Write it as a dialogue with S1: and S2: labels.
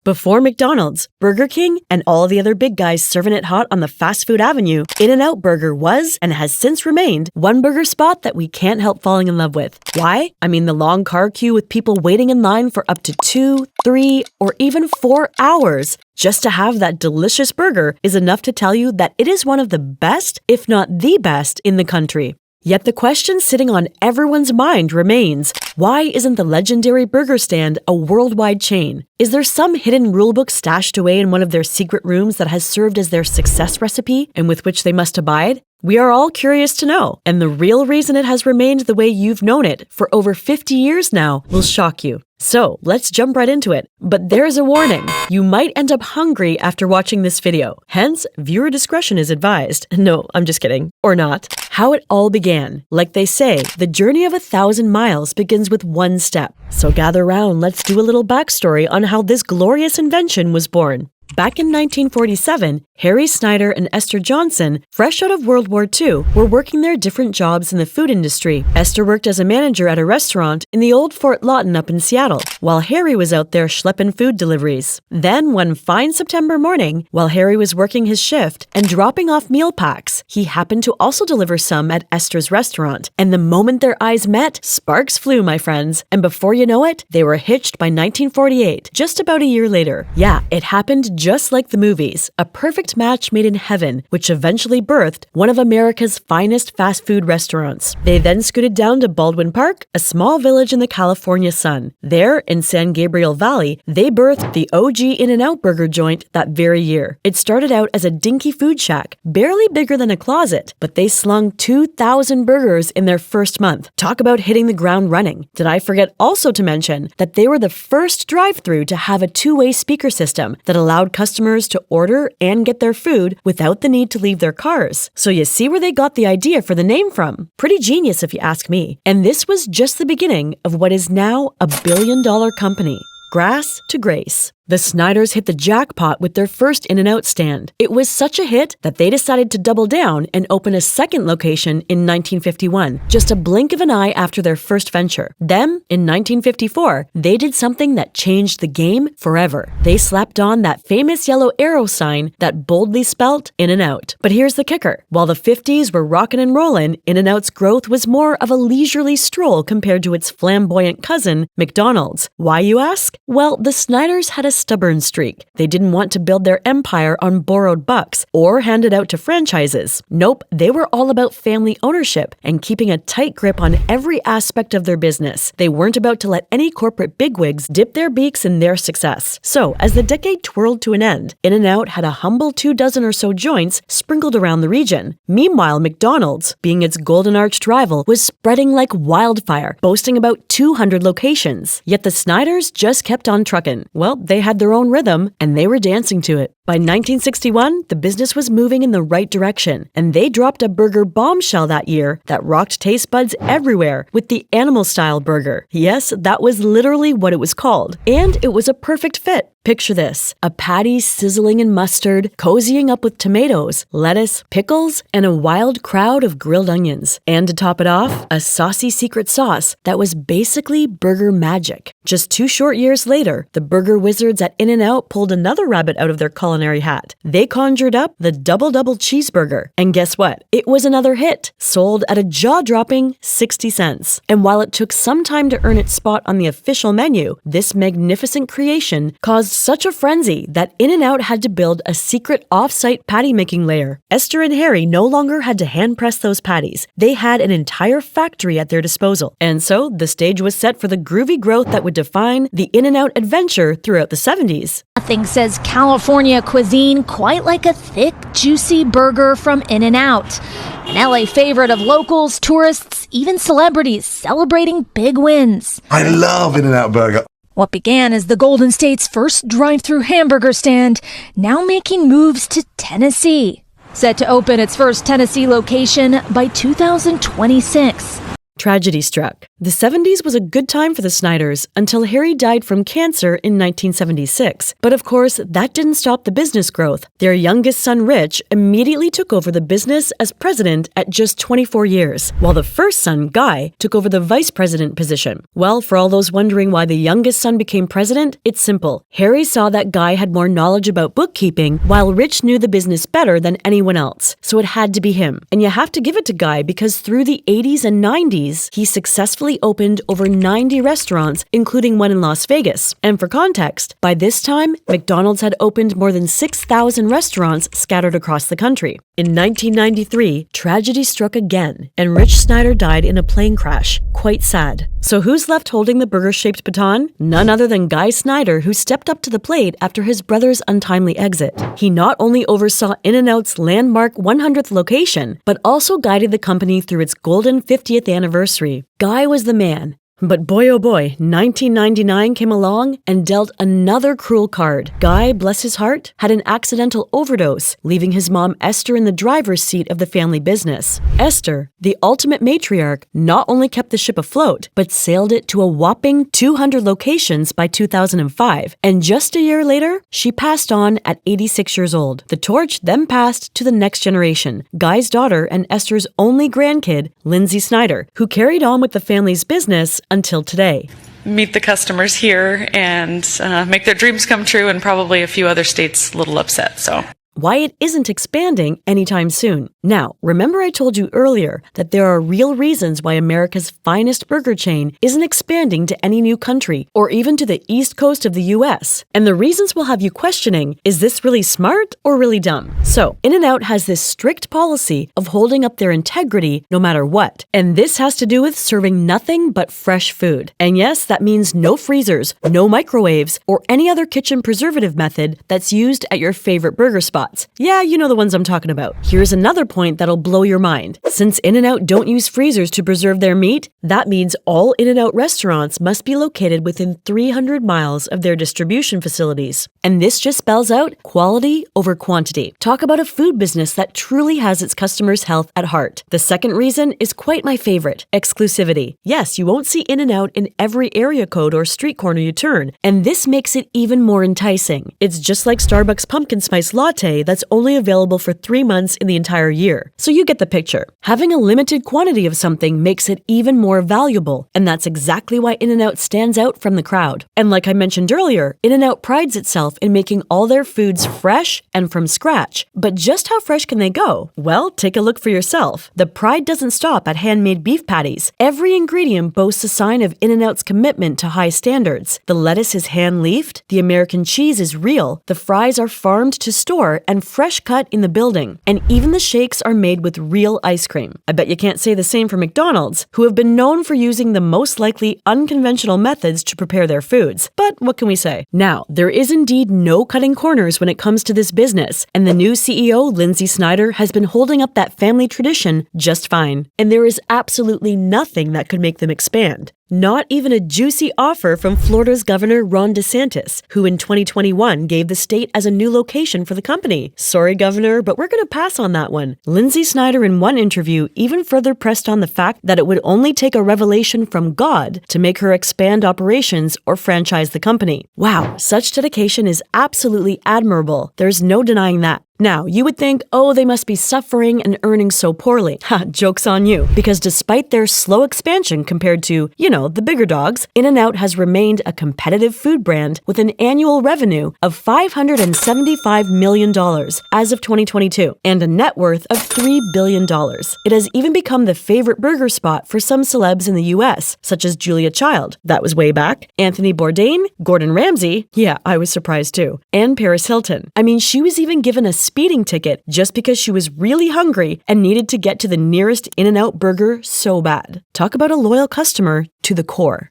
S1: Before McDonald's, Burger King, and all the other big guys serving it hot on the fast food avenue, In-N-Out Burger was, and has since remained, one burger spot that we can't help falling in love with. Why? I mean the long car queue with people waiting in line for up to 2, 3, or even 4 hours just to have that delicious burger is enough to tell you that it is one of the best, if not the best, in the country. Yet the question sitting on everyone's mind remains, why isn't the legendary burger stand a worldwide chain? Is there some hidden rulebook stashed away in one of their secret rooms that has served as their success recipe and with which they must abide? We are all curious to know, and the real reason it has remained the way you've known it for over 50 years now will shock you. So let's jump right into it. But there's a warning. You might end up hungry after watching this video. Hence, viewer discretion is advised. No, I'm just kidding. Or not. How it all began. Like they say, the journey of 1,000 miles begins with one step. So gather round, let's do a little backstory on how this glorious invention was born. Back in 1947, Harry Snyder and Esther Johnson, fresh out of World War II, were working their different jobs in the food industry. Esther worked as a manager at a restaurant in the old Fort Lawton up in Seattle, while Harry was out there schlepping food deliveries. Then, one fine September morning, while Harry was working his shift and dropping off meal packs, he happened to also deliver some at Esther's restaurant. And the moment their eyes met, sparks flew, my friends. And before you know it, they were hitched by 1948, just about a year later. Yeah, it happened just like the movies, a perfect match made in heaven, which eventually birthed one of America's finest fast food restaurants. They then scooted down to Baldwin Park, a small village in the California sun. There, in San Gabriel Valley, they birthed the OG In-N-Out Burger joint that very year. It started out as a dinky food shack, barely bigger than a closet, but they slung 2,000 burgers in their first month. Talk about hitting the ground running. Did I forget also to mention that they were the first drive-thru to have a two-way speaker system that allowed customers to order and get their food without the need to leave their cars. So you see where they got the idea for the name from. Pretty genius if you ask me. And this was just the beginning of what is now a billion-dollar company. Grass to grace. The Snyders hit the jackpot with their first In-N-Out stand. It was such a hit that they decided to double down and open a second location in 1951, just a blink of an eye after their first venture. Then, in 1954, they did something that changed the game forever. They slapped on that famous yellow arrow sign that boldly spelt In-N-Out. But here's the kicker. While the 50s were rockin' and rollin', In-N-Out's growth was more of a leisurely stroll compared to its flamboyant cousin, McDonald's. Why, you ask? Well, the Snyders had a stubborn streak. They didn't want to build their empire on borrowed bucks or hand it out to franchises. Nope, they were all about family ownership and keeping a tight grip on every aspect of their business. They weren't about to let any corporate bigwigs dip their beaks in their success. So, as the decade twirled to an end, In-N-Out had a humble 24 or so joints sprinkled around the region. Meanwhile, McDonald's, being its golden-arched rival, was spreading like wildfire, boasting about 200 locations. Yet the Snyders just kept on trucking. Well, they had their own rhythm, and they were dancing to it. By 1961, the business was moving in the right direction, and they dropped a burger bombshell that year that rocked taste buds everywhere with the animal-style burger. Yes, that was literally what it was called, and it was a perfect fit. Picture this, a patty sizzling in mustard, cozying up with tomatoes, lettuce, pickles, and a wild crowd of grilled onions. And to top it off, a saucy secret sauce that was basically burger magic. Just 2 short years later, the burger wizards at In-N-Out pulled another rabbit out of their culinary hat. They conjured up the double-double cheeseburger. And guess what? It was another hit, sold at a jaw-dropping 60 cents. And while it took some time to earn its spot on the official menu, this magnificent creation caused such a frenzy that In-N-Out had to build a secret off-site patty-making layer. Esther and Harry no longer had to hand-press those patties. They had an entire factory at their disposal. And so, the stage was set for the groovy growth that would define the In-N-Out adventure throughout the 70s.
S2: Nothing says California cuisine quite like a thick, juicy burger from In-N-Out. An LA favorite of locals, tourists, even celebrities celebrating big wins.
S3: I love In-N-Out Burger.
S2: What began as the Golden State's first drive-thru hamburger stand, now making moves to Tennessee. Set to open its first Tennessee location by 2026.
S1: tragedy struck. The 70s was a good time for the Snyders until Harry died from cancer in 1976. But of course, that didn't stop the business growth. Their youngest son, Rich, immediately took over the business as president at just 24 years, while the first son, Guy, took over the vice president position. Well, for all those wondering why the youngest son became president, it's simple. Harry saw that Guy had more knowledge about bookkeeping, while Rich knew the business better than anyone else. So it had to be him. And you have to give it to Guy because through the 80s and 90s, he successfully opened over 90 restaurants, including one in Las Vegas. And for context, by this time, McDonald's had opened more than 6,000 restaurants scattered across the country. In 1993, tragedy struck again, and Rich Snyder died in a plane crash. Quite sad. So who's left holding the burger-shaped baton? None other than Guy Snyder, who stepped up to the plate after his brother's untimely exit. He not only oversaw In-N-Out's landmark 100th location, but also guided the company through its golden 50th anniversary. Guy was the man. But boy oh boy, 1999 came along and dealt another cruel card. Guy, bless his heart, had an accidental overdose, leaving his mom Esther in the driver's seat of the family business. Esther, the ultimate matriarch, not only kept the ship afloat, but sailed it to a whopping 200 locations by 2005. And just a year later, she passed on at 86 years old. The torch then passed to the next generation, Guy's daughter and Esther's only grandkid, Lindsay Snyder, who carried on with the family's business until today.
S3: Meet the customers here and make their dreams come true, and probably a few other states a little upset. So
S1: why it isn't expanding anytime soon. Now, remember I told you earlier that there are real reasons why America's finest burger chain isn't expanding to any new country or even to the east coast of the US. And the reasons will have you questioning, is this really smart or really dumb? So, In-N-Out has this strict policy of holding up their integrity no matter what. And this has to do with serving nothing but fresh food. And yes, that means no freezers, no microwaves, or any other kitchen preservative method that's used at your favorite burger spot. Yeah, you know the ones I'm talking about. Here's another point that'll blow your mind. Since In-N-Out don't use freezers to preserve their meat, that means all In-N-Out restaurants must be located within 300 miles of their distribution facilities. And this just spells out quality over quantity. Talk about a food business that truly has its customers' health at heart. The second reason is quite my favorite, exclusivity. Yes, you won't see In-N-Out in every area code or street corner you turn, and this makes it even more enticing. It's just like Starbucks pumpkin spice latte that's only available for 3 months in the entire year. So you get the picture. Having a limited quantity of something makes it even more valuable, and that's exactly why In-N-Out stands out from the crowd. And like I mentioned earlier, In-N-Out prides itself in making all their foods fresh and from scratch. But just how fresh can they go? Well, take a look for yourself. The pride doesn't stop at handmade beef patties. Every ingredient boasts a sign of In-N-Out's commitment to high standards. The lettuce is hand-leafed, the American cheese is real, the fries are farmed to store and fresh cut in the building, and even the shakes are made with real ice cream. I bet you can't say the same for McDonald's, who have been known for using the most likely unconventional methods to prepare their foods. But what can we say? Now, there is indeed no cutting corners when it comes to this business, and the new CEO, Lindsay Snyder, has been holding up that family tradition just fine. And there is absolutely nothing that could make them expand. Not even a juicy offer from Florida's Governor Ron DeSantis, who in 2021 gave the state as a new location for the company. Sorry, Governor, but we're going to pass on that one. Lindsay Snyder in one interview even further pressed on the fact that it would only take a revelation from God to make her expand operations or franchise the company. Wow, such dedication is absolutely admirable. There's no denying that. Now, you would think, oh, they must be suffering and earning so poorly. Ha, joke's on you. Because despite their slow expansion compared to, the bigger dogs, In-N-Out has remained a competitive food brand with an annual revenue of $575 million as of 2022 and a net worth of $3 billion. It has even become the favorite burger spot for some celebs in the US, such as Julia Child. That was way back. Anthony Bourdain, Gordon Ramsay, yeah, I was surprised too, and Paris Hilton. I mean, she was even given a speeding ticket just because she was really hungry and needed to get to the nearest In-N-Out burger so bad. Talk about a loyal customer to the core.